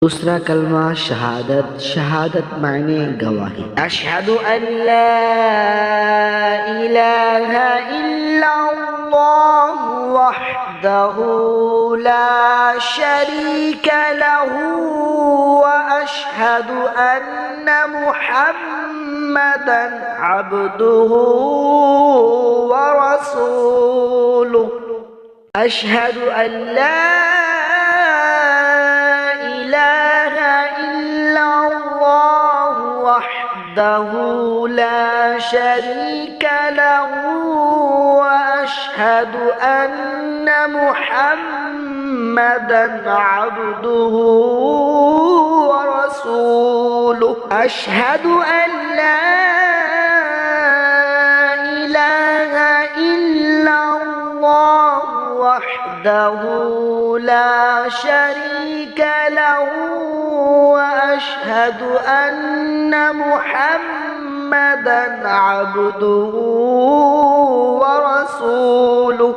दूसरा कलमा शहादत। शहादत मायने गवाही। अशहदु अल्ला इलाहा इल्लल्लाह वहदहु ला शरीका लहु व अशहदु अन्ना मुहम्मदन अब्दुहु व रसूलुहु। अशहदु अल्ला وحده لا شريك له وأشهد أن محمدا عبده ورسوله أشهد أن لا إله إلا الله وحده لا شريك له وأشهد أن محمدا عبده ورسوله।